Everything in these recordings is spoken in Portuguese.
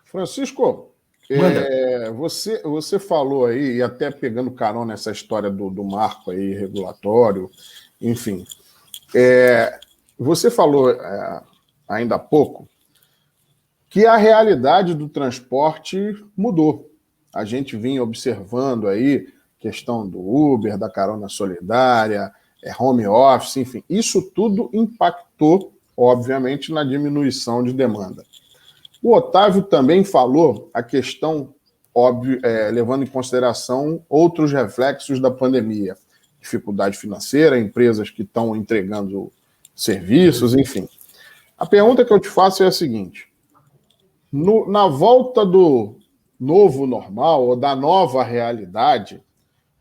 Francisco, você falou aí, e até pegando carona nessa história do marco aí regulatório, enfim, você falou ainda há pouco que a realidade do transporte mudou. A gente vinha observando aí questão do Uber, da carona solidária, home office, enfim, isso tudo impactou, obviamente, na diminuição de demanda. O Otávio também falou a questão, óbvio, levando em consideração outros reflexos da pandemia, dificuldade financeira, empresas que estão entregando serviços, enfim. A pergunta que eu te faço é a seguinte: na volta do novo normal, ou da nova realidade,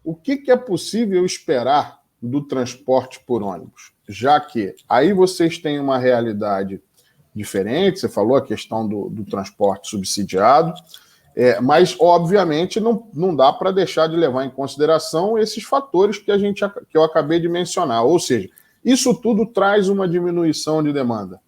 o que é possível esperar do transporte por ônibus? Já que aí vocês têm uma realidade diferente, você falou a questão do transporte subsidiado, mas, obviamente, não dá para deixar de levar em consideração esses fatores que eu acabei de mencionar. Ou seja, isso tudo traz uma diminuição de demanda.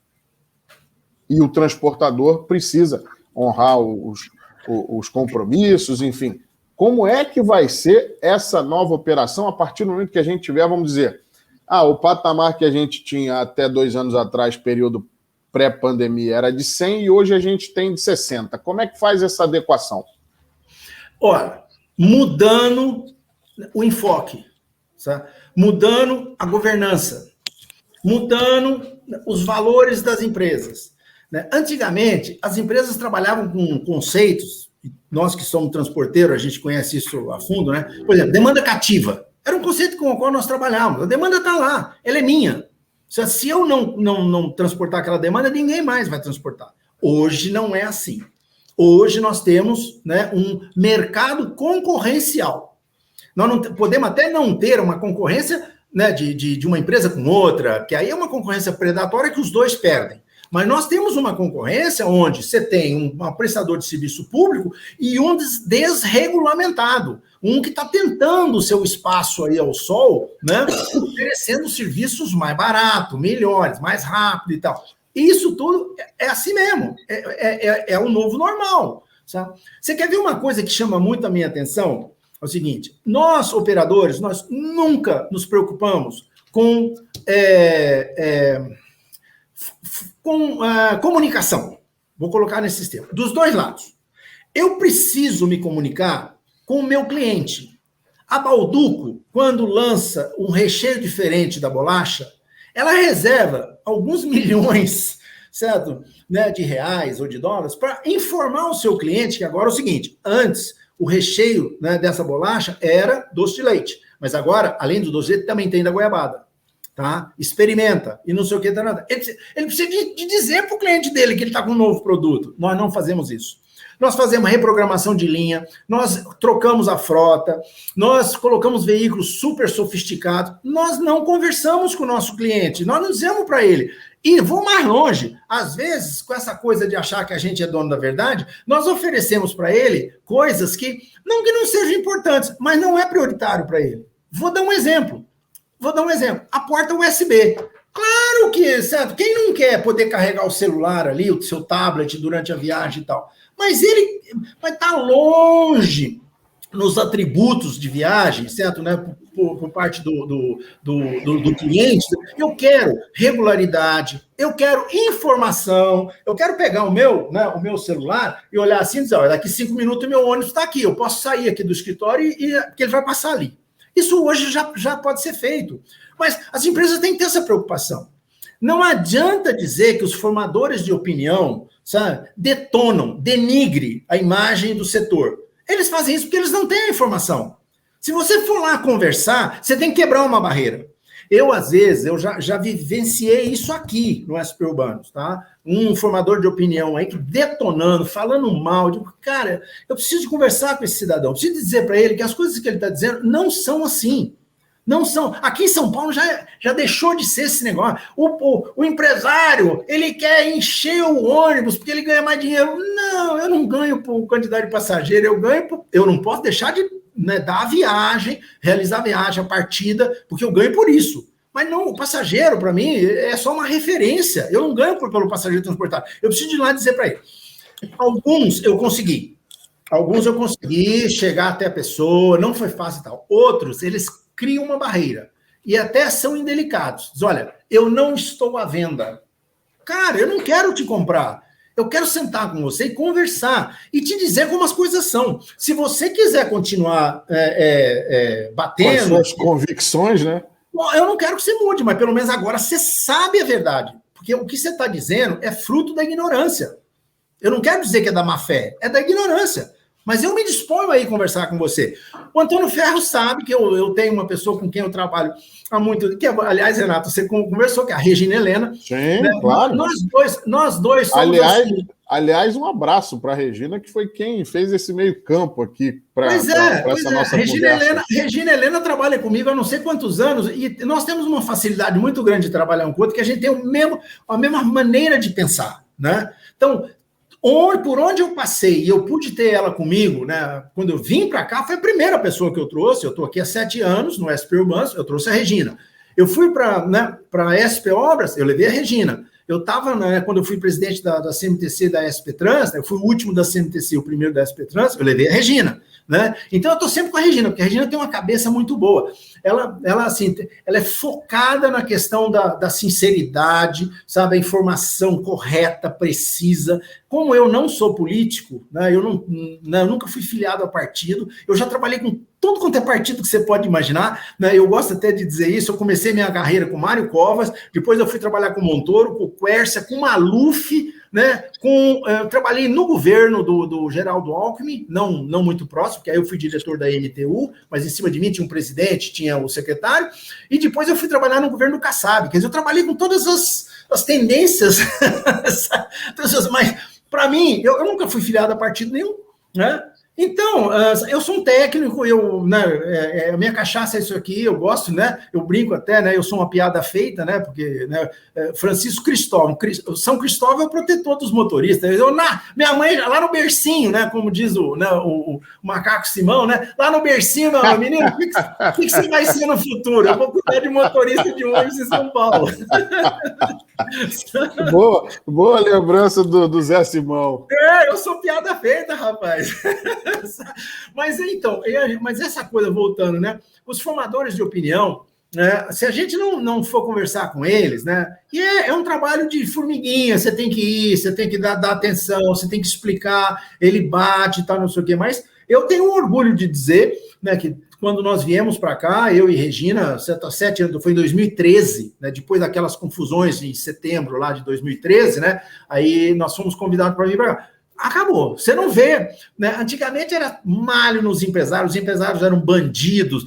E o transportador precisa honrar os compromissos, enfim. Como é que vai ser essa nova operação a partir do momento que a gente tiver, vamos dizer, o patamar que a gente tinha até 2 anos atrás, período pré-pandemia, era de 100 e hoje a gente tem de 60. Como é que faz essa adequação? Olha, mudando o enfoque, sabe? Mudando a governança, mudando os valores das empresas. Né? Antigamente, as empresas trabalhavam com conceitos, nós que somos transporteiros, a gente conhece isso a fundo, né? Por exemplo, demanda cativa. Era um conceito com o qual nós trabalhávamos. A demanda está lá, ela é minha. Se eu não transportar aquela demanda, ninguém mais vai transportar. Hoje não é assim. Hoje nós temos, né, um mercado concorrencial. Nós não podemos até não ter uma concorrência, né, de uma empresa com outra, que aí é uma concorrência predatória que os dois perdem. Mas nós temos uma concorrência onde você tem um prestador de serviço público e um desregulamentado, um que está tentando o seu espaço aí ao sol, né, oferecendo serviços mais baratos, melhores, mais rápido e tal. Isso tudo é assim mesmo, é o novo normal. Sabe? Você quer ver uma coisa que chama muito a minha atenção? É o seguinte, nós, operadores, nós nunca nos preocupamos com comunicação. Vou colocar nesse sistema. Dos dois lados. Eu preciso me comunicar com o meu cliente. A Bauducco, quando lança um recheio diferente da bolacha, ela reserva alguns milhões, certo? Né, de reais ou de dólares para informar o seu cliente que agora é o seguinte, antes o recheio, né, dessa bolacha era doce de leite, mas agora, além do doce de leite, também tem da goiabada. Tá? Experimenta, e não sei o que. Ele precisa de dizer para o cliente dele que ele está com um novo produto. Nós não fazemos isso. Nós fazemos reprogramação de linha, nós trocamos a frota, nós colocamos veículos super sofisticados, nós não conversamos com o nosso cliente, nós não dizemos para ele. E vou mais longe, às vezes, com essa coisa de achar que a gente é dono da verdade, nós oferecemos para ele coisas que não sejam importantes, mas não é prioritário para ele. Vou dar um exemplo. A porta USB. Claro que, certo? Quem não quer poder carregar o celular ali, o seu tablet durante a viagem e tal? Mas ele vai estar longe nos atributos de viagem, certo? Né? Por parte do cliente. Eu quero regularidade, eu quero informação, eu quero pegar o meu celular e olhar assim e dizer, olha, daqui 5 minutos o meu ônibus está aqui, eu posso sair aqui do escritório porque ele vai passar ali. Isso hoje já pode ser feito. Mas as empresas têm que ter essa preocupação. Não adianta dizer que os formadores de opinião, sabe, denigre a imagem do setor. Eles fazem isso porque eles não têm a informação. Se você for lá conversar, você tem que quebrar uma barreira. Às vezes, já vivenciei isso aqui no SP Urbanos, tá? Um formador de opinião aí que detonando, falando mal, eu digo, cara, eu preciso conversar com esse cidadão, preciso dizer para ele que as coisas que ele está dizendo não são assim. Não são. Aqui em São Paulo já deixou de ser esse negócio. O empresário, ele quer encher o ônibus porque ele ganha mais dinheiro. Não, eu não ganho por quantidade de passageiro, eu não posso deixar de, né, dar a viagem, realizar a viagem, a partida, porque eu ganho por isso. Mas não, o passageiro, para mim, é só uma referência. Eu não ganho pelo passageiro transportado. Eu preciso de ir lá dizer para ele. Alguns eu consegui chegar até a pessoa, não foi fácil e tal. Outros, eles criam uma barreira e até são indelicados. Diz, olha, eu não estou à venda. Cara, eu não quero te comprar. Eu quero sentar com você e conversar e te dizer como as coisas são. Se você quiser continuar batendo... Com as suas convicções, né? Eu não quero que você mude, mas pelo menos agora você sabe a verdade. Porque o que você está dizendo é fruto da ignorância. Eu não quero dizer que é da má fé, é da ignorância. Mas eu me disponho aí a conversar com você. O Antônio Ferro sabe que eu tenho uma pessoa com quem eu trabalho há muito tempo. Aliás, Renato, você conversou com a Regina Helena. Sim, né? Claro. Nós dois somos Aliás, um abraço para a Regina, que foi quem fez esse meio campo aqui para essa nossa conversa. Regina Helena trabalha comigo há não sei quantos anos e nós temos uma facilidade muito grande de trabalhar um com o outro, que a gente tem a mesma maneira de pensar, né? Então, por onde eu passei e eu pude ter ela comigo, né? Quando eu vim para cá, foi a primeira pessoa que eu trouxe. Eu estou aqui há 7 anos no SP Urbanos, eu trouxe a Regina. Eu fui para a SP Obras, eu levei a Regina. Eu estava, quando eu fui presidente da CMTC e da SP Trans, eu fui o último da CMTC, o primeiro da SP Trans, eu levei a Regina. Né? Então eu estou sempre com a Regina, porque a Regina tem uma cabeça muito boa. Ela é focada na questão da sinceridade, sabe, a informação correta, precisa. Como eu não sou político, né, eu nunca fui filiado a partido, eu já trabalhei com tudo quanto é partido que você pode imaginar, né? Eu gosto até de dizer isso, eu comecei minha carreira com Mário Covas, depois eu fui trabalhar com Montoro, com Quércia, com Maluf, né? Eu trabalhei no governo do Geraldo Alckmin, não muito próximo, porque aí eu fui diretor da MTU, mas em cima de mim tinha um presidente, tinha o secretário, e depois eu fui trabalhar no governo do Kassab, quer dizer, eu trabalhei com todas as tendências, mas para mim, eu nunca fui filiado a partido nenhum, né? Então, eu sou um técnico, a minha cachaça é isso aqui, eu gosto, né? Eu brinco até, né? Eu sou uma piada feita, né? Porque Francisco Cristóvão, São Cristóvão é o protetor dos motoristas. Minha mãe, lá no bercinho, né? Como diz o macaco Simão, né? Lá no bercinho, meu menino, o que você vai ser no futuro? Eu vou cuidar de motorista de ônibus em São Paulo. Boa lembrança do Zé Simão. Eu sou piada feita, rapaz. Mas então, essa coisa, voltando, né? Os formadores de opinião, né? Se a gente não for conversar com eles, né? E é um trabalho de formiguinha, você tem que ir, você tem que dar atenção, você tem que explicar, ele bate e tal, não sei o quê. Mas eu tenho um orgulho de dizer, né, que quando nós viemos para cá, eu e Regina, 7 anos, foi em 2013, né, depois daquelas confusões em setembro lá de 2013, né? Aí nós fomos convidados para vir para cá. Acabou, você não vê, né? Antigamente era malho nos empresários, os empresários eram bandidos,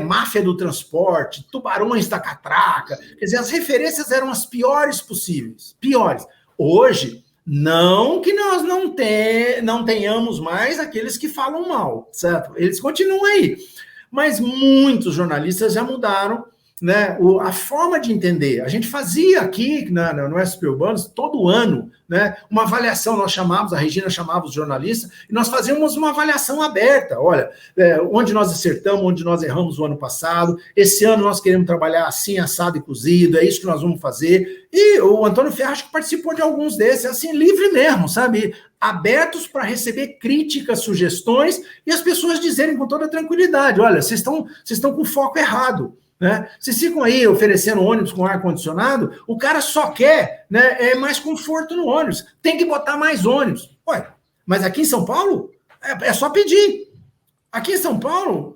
máfia do transporte, tubarões da catraca, quer dizer, as referências eram as piores possíveis, piores. Hoje, não que nós não tenhamos mais aqueles que falam mal, certo? Eles continuam aí, mas muitos jornalistas já mudaram, né, a forma de entender. A gente fazia aqui no SP Urbanos, todo ano, né, uma avaliação, a Regina chamava os jornalistas, e nós fazíamos uma avaliação aberta, olha, onde nós acertamos, onde nós erramos o ano passado, esse ano nós queremos trabalhar assim, assado e cozido, é isso que nós vamos fazer, e o Antônio Ferro acho que participou de alguns desses, assim, livre mesmo, sabe, abertos para receber críticas, sugestões, e as pessoas dizerem com toda tranquilidade, olha, vocês estão com foco errado, né? Vocês ficam aí oferecendo ônibus com ar-condicionado, o cara só quer, né, mais conforto no ônibus. Tem que botar mais ônibus. Ué, mas aqui em São Paulo é só pedir. Aqui em São Paulo,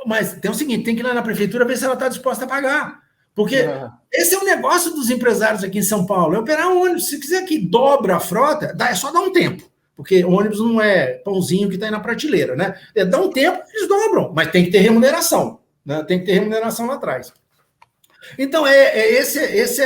mas tem o seguinte, tem que ir lá na prefeitura ver se ela está disposta a pagar. Porque esse é o negócio dos empresários aqui em São Paulo, é operar um ônibus. Se quiser que dobra a frota, é só dar um tempo. Porque ônibus não é pãozinho que está aí na prateleira, né? Dá um tempo, eles dobram, mas tem que ter remuneração. Né? Tem que ter remuneração lá atrás. Então, esse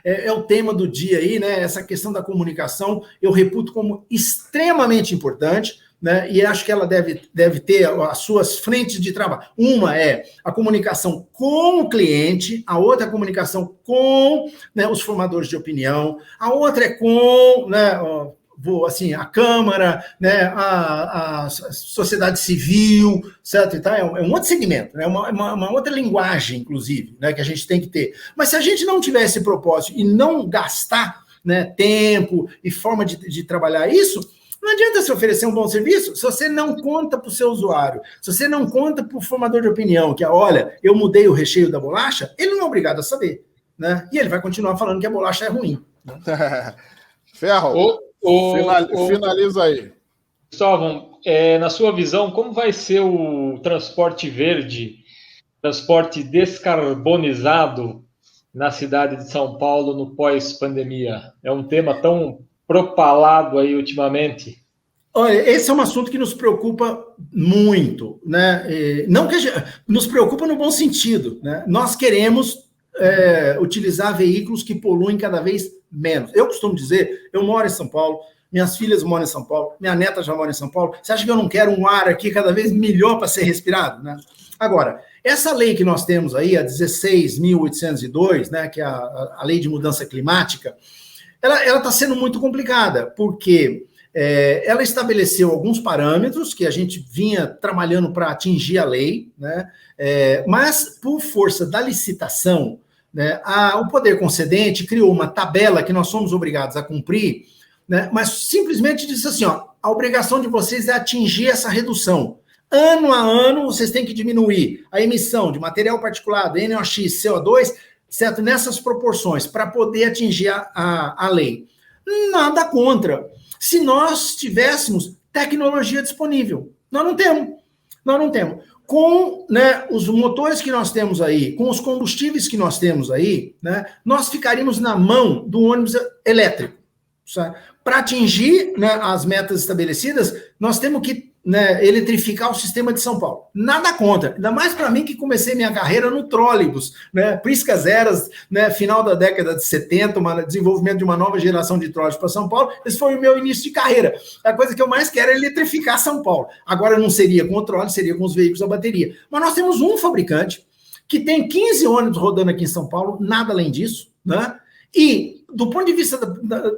é o tema do dia aí, né? Essa questão da comunicação, eu reputo como extremamente importante, né? E acho que ela deve ter as suas frentes de trabalho. Uma é a comunicação com o cliente, a outra é a comunicação com, né, os formadores de opinião, a outra é com, né, assim, a Câmara, né, a sociedade civil, certo? Então, é um outro segmento, né, uma outra linguagem, inclusive, né, que a gente tem que ter. Mas se a gente não tiver esse propósito e não gastar, né, tempo e forma de trabalhar isso, não adianta se oferecer um bom serviço se você não conta para o seu usuário, se você não conta para o formador de opinião, que olha, eu mudei o recheio da bolacha, ele não é obrigado a saber, né? E ele vai continuar falando que a bolacha é ruim. Ferro, finaliza aí. Cristóvão, na sua visão, como vai ser o transporte verde, transporte descarbonizado na cidade de São Paulo no pós-pandemia? É um tema tão propalado aí ultimamente. Olha, esse é um assunto que nos preocupa muito, né? Não que nos preocupa no bom sentido, né? Nós queremos utilizar veículos que poluem cada vez menos. Eu costumo dizer, eu moro em São Paulo, minhas filhas moram em São Paulo, minha neta já mora em São Paulo. Você acha que eu não quero um ar aqui cada vez melhor para ser respirado, né? Agora, essa lei que nós temos aí, a 16.802, né, que é a lei de mudança climática, ela está sendo muito complicada, porque ela estabeleceu alguns parâmetros que a gente vinha trabalhando para atingir a lei, né? Mas, por força da licitação, né, o poder concedente criou uma tabela que nós somos obrigados a cumprir, né, mas simplesmente disse assim, a obrigação de vocês é atingir essa redução. Ano a ano, vocês têm que diminuir a emissão de material particulado, NOx, CO2, certo? Nessas proporções, para poder atingir a lei. Nada contra. Se nós tivéssemos tecnologia disponível. Nós não temos. Com, né, os motores que nós temos aí, com os combustíveis que nós temos aí, né, nós ficaríamos na mão do ônibus elétrico. Para atingir, né, as metas estabelecidas, nós temos que, né, eletrificar o sistema de São Paulo. Nada contra. Ainda mais para mim que comecei minha carreira no trólebus, né, Priscas Eras, né, final da década de 70, desenvolvimento de uma nova geração de trólebus para São Paulo. Esse foi o meu início de carreira. A coisa que eu mais quero é eletrificar São Paulo. Agora não seria com o trólebus, seria com os veículos a bateria. Mas nós temos um fabricante que tem 15 ônibus rodando aqui em São Paulo, nada além disso, né? E, do ponto de vista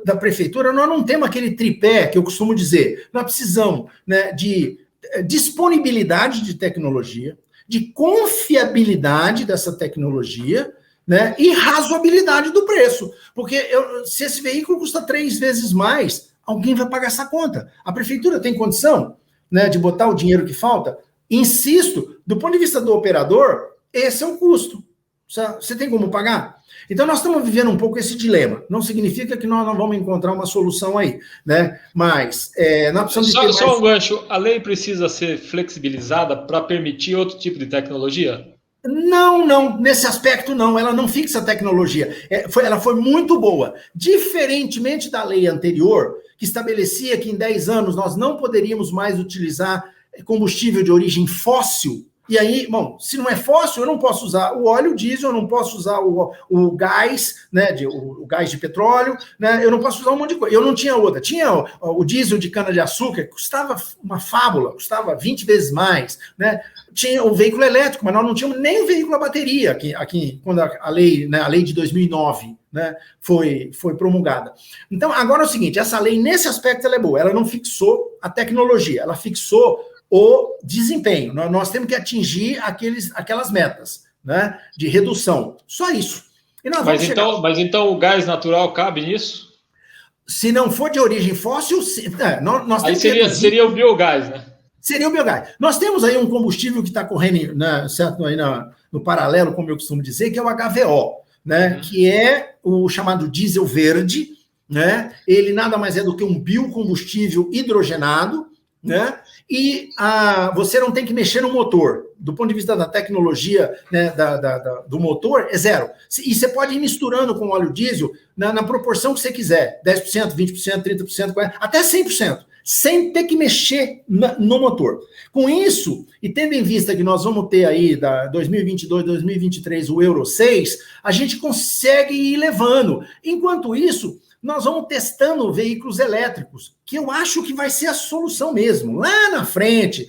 da prefeitura, nós não temos aquele tripé que eu costumo dizer. Nós precisamos, né, de disponibilidade de tecnologia, de confiabilidade dessa tecnologia, né, e razoabilidade do preço. Porque se esse veículo custa 3 vezes mais, alguém vai pagar essa conta. A prefeitura tem condição, né, de botar o dinheiro que falta? Insisto, do ponto de vista do operador, esse é o custo. Você tem como pagar? Então, nós estamos vivendo um pouco esse dilema. Não significa que nós não vamos encontrar uma solução aí, né? Mas nós precisamos Só um gancho. A lei precisa ser flexibilizada para permitir outro tipo de tecnologia? Não. Nesse aspecto, não. Ela não fixa a tecnologia. Ela foi muito boa. Diferentemente da lei anterior, que estabelecia que em 10 anos nós não poderíamos mais utilizar combustível de origem fóssil. E aí, bom, se não é fóssil, eu não posso usar o óleo diesel, eu não posso usar o gás, né, o gás de petróleo, né, eu não posso usar um monte de coisa. Eu não tinha outra. Tinha o diesel de cana-de-açúcar, que custava uma fábula, custava 20 vezes mais, né? Tinha o veículo elétrico, mas nós não tínhamos nem o veículo a bateria, aqui quando a lei, né, a lei de 2009, né, foi promulgada. Então, agora é o seguinte, essa lei, nesse aspecto, ela é boa. Ela não fixou a tecnologia, ela fixou o desempenho. Nós temos que atingir aquelas metas, né, de redução. Só isso. E nós vamos mas então o gás natural cabe nisso? Se não for de origem fóssil, nós aí seria o biogás, né? Seria o biogás. Nós temos aí um combustível que está correndo, né, certo, aí no paralelo, como eu costumo dizer, que é o HVO, né, que é o chamado diesel verde, né? Ele nada mais é do que um biocombustível hidrogenado, né? E você não tem que mexer no motor. Do ponto de vista da tecnologia, né, do motor, é zero. E você pode ir misturando com óleo diesel na proporção que você quiser. 10%, 20%, 30%, 40%, até 100%. Sem ter que mexer no motor. Com isso, e tendo em vista que nós vamos ter aí, da 2022, 2023, o Euro 6, a gente consegue ir levando. Enquanto isso, nós vamos testando veículos elétricos, que eu acho que vai ser a solução mesmo. Lá na frente,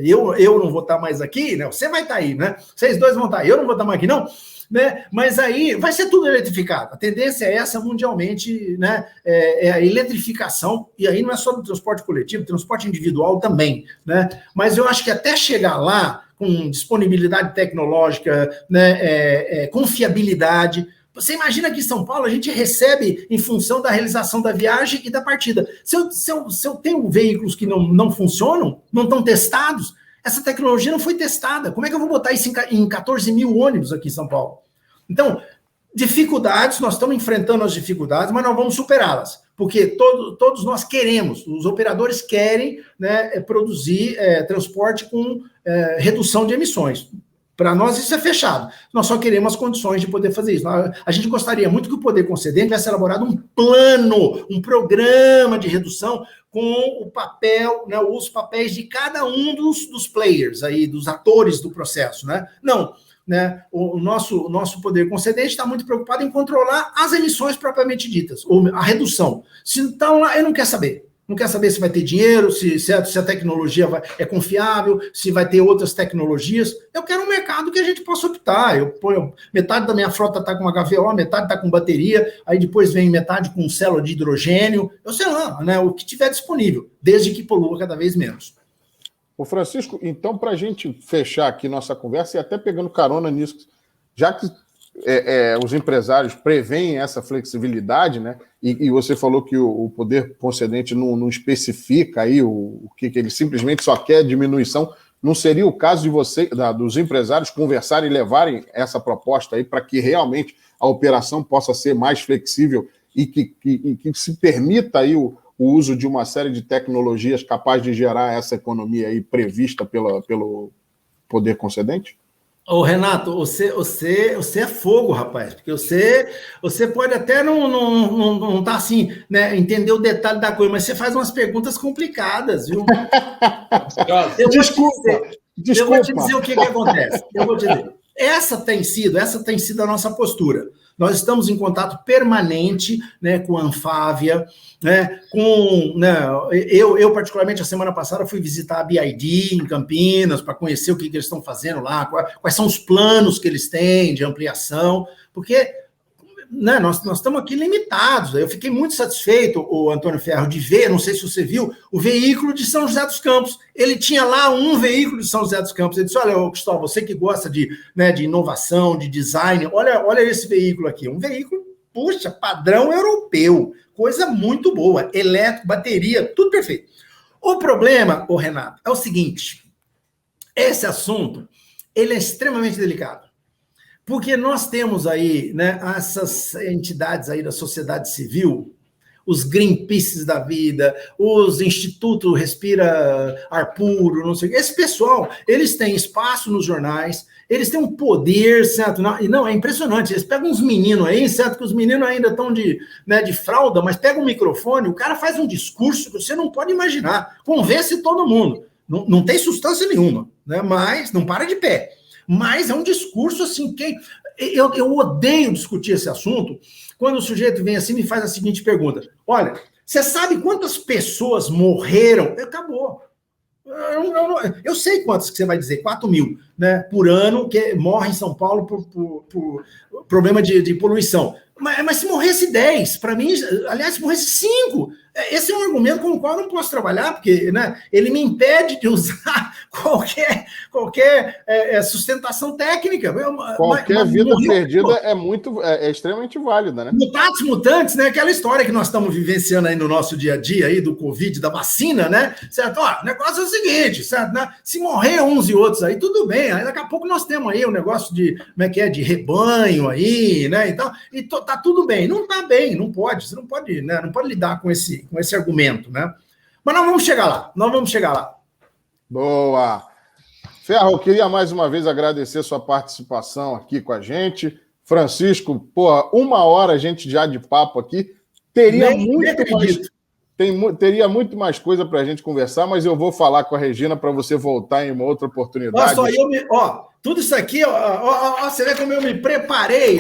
eu não vou estar mais aqui, né? Você vai estar aí, né? Vocês dois vão estar aí, eu não vou estar mais aqui, não. né? Mas aí vai ser tudo eletrificado. A tendência é essa mundialmente, né? É a eletrificação, e aí não é só do transporte coletivo, transporte individual também, né? Mas eu acho que até chegar lá, com disponibilidade tecnológica, né? Confiabilidade. Você imagina que em São Paulo a gente recebe em função da realização da viagem e da partida. Se eu tenho veículos que não funcionam, não estão testados, essa tecnologia não foi testada. Como é que eu vou botar isso em 14 mil ônibus aqui em São Paulo? Então, dificuldades, nós estamos enfrentando as dificuldades, mas nós vamos superá-las. Porque todos nós queremos, os operadores querem, né, produzir transporte com redução de emissões. Para nós isso é fechado. Nós só queremos as condições de poder fazer isso. A gente gostaria muito que o poder concedente tivesse elaborado um plano, um programa de redução com o papel, né, os papéis de cada um dos players, aí, dos atores do processo. Né? Não, né, o nosso poder concedente está muito preocupado em controlar as emissões propriamente ditas, ou a redução. Se então lá, ele não quer saber. Não quer saber se vai ter dinheiro, se a tecnologia é confiável, se vai ter outras tecnologias. Eu quero um mercado que a gente possa optar. Eu ponho metade da minha frota está com HVO, metade está com bateria, aí depois vem metade com célula de hidrogênio. Eu sei lá, né, o que tiver disponível, desde que polua cada vez menos. Ô Francisco, então, para a gente fechar aqui nossa conversa, e até pegando carona nisso, já que os empresários preveem essa flexibilidade, né? E você falou que o poder concedente não especifica aí o que ele simplesmente só quer diminuição. Não seria o caso de dos empresários conversarem e levarem essa proposta aí para que realmente a operação possa ser mais flexível e que se permita aí o uso de uma série de tecnologias capazes de gerar essa economia aí prevista pelo poder concedente? Ô, Renato, você é fogo, rapaz, porque você pode até não tá assim, né, entender o detalhe da coisa, mas você faz umas perguntas complicadas, viu? Desculpa. Eu vou te dizer o que acontece. Eu vou te dizer. Essa tem sido a nossa postura. Nós estamos em contato permanente, né, com a Anfávia, né, eu particularmente, a semana passada, fui visitar a BID em Campinas para conhecer o que eles estão fazendo lá, quais são os planos que eles têm de ampliação, porque, né, nós estamos aqui limitados. Eu fiquei muito satisfeito, o Antônio Ferro, de ver, não sei se você viu, o veículo de São José dos Campos. Ele tinha lá um veículo de São José dos Campos. Ele disse, olha, Cristóvão, você que gosta de inovação, de design, olha esse veículo aqui. Um veículo, puxa, padrão europeu. Coisa muito boa. Elétrico, bateria, tudo perfeito. O problema, Renato, é o seguinte. Esse assunto, ele é extremamente delicado. Porque nós temos aí, né, essas entidades aí da sociedade civil, os Greenpeaces da vida, os Instituto Respira Ar Puro, não sei o quê. Esse pessoal, eles têm espaço nos jornais, eles têm um poder, certo? Não, é impressionante. Eles pegam uns meninos aí, certo? Que os meninos ainda estão de fralda, mas pega um microfone, o cara faz um discurso que você não pode imaginar. Convence todo mundo. Não tem substância nenhuma, né? Mas não para de pé. Mas é um discurso assim, eu odeio discutir esse assunto quando o sujeito vem assim e me faz a seguinte pergunta. Olha, você sabe quantas pessoas morreram? Acabou. Eu sei quantas que você vai dizer, 4 mil, né, por ano que morrem em São Paulo por problema de poluição. Mas se morresse 10, para mim, aliás, se morresse 5, esse é um argumento com o qual eu não posso trabalhar, porque, né, ele me impede de usar qualquer sustentação técnica. Qualquer vida perdida é extremamente válida, né? Mutatis mutantes, né? Aquela história que nós estamos vivenciando aí no nosso dia a dia aí do Covid, da vacina, né? Certo? Ó, o negócio é o seguinte, certo? Né? Se morrer uns e outros aí, tudo bem. Aí daqui a pouco nós temos aí um negócio de, de rebanho aí, né? Então, e tá tudo bem. Não tá bem, não pode. Você não pode, né? Não pode lidar com esse argumento, né? Mas nós vamos chegar lá. Boa! Ferro, eu queria mais uma vez agradecer sua participação aqui com a gente. Francisco, porra, 1 hora a gente já de papo aqui. Teria muito mais coisa para a gente conversar, mas eu vou falar com a Regina para você voltar em uma outra oportunidade. Tudo isso aqui, você vê como eu me preparei,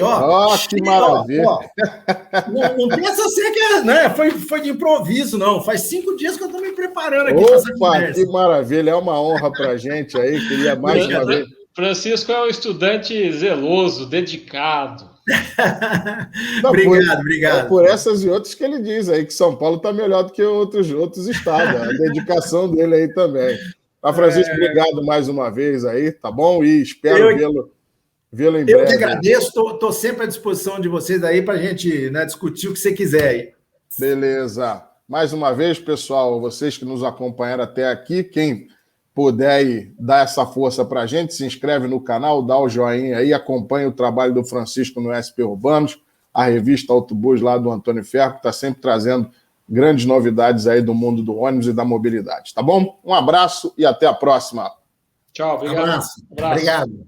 que maravilha. Não pensa assim que né, foi de improviso, não. Faz 5 dias que eu estou me preparando aqui para essa conversa. Que maravilha, é uma honra para a gente aí. Queria mais uma vez. Francisco é um estudante zeloso, dedicado. Não, Obrigado. É por essas e outras que ele diz aí que São Paulo está melhor do que outros estados. A dedicação dele aí também. Tá, Francisco, obrigado mais uma vez aí, tá bom? E espero vê-lo em breve. Eu que agradeço, estou sempre à disposição de vocês aí para a gente, né, discutir o que você quiser aí. Beleza. Mais uma vez, pessoal, vocês que nos acompanharam até aqui, quem puder aí dar essa força para a gente, se inscreve no canal, dá o joinha aí, acompanha o trabalho do Francisco no SP Urbanos, a revista Autobus lá do Antônio Ferro, que está sempre trazendo grandes novidades aí do mundo do ônibus e da mobilidade, tá bom? Um abraço e até a próxima. Tchau, obrigado. Abraço. Obrigado.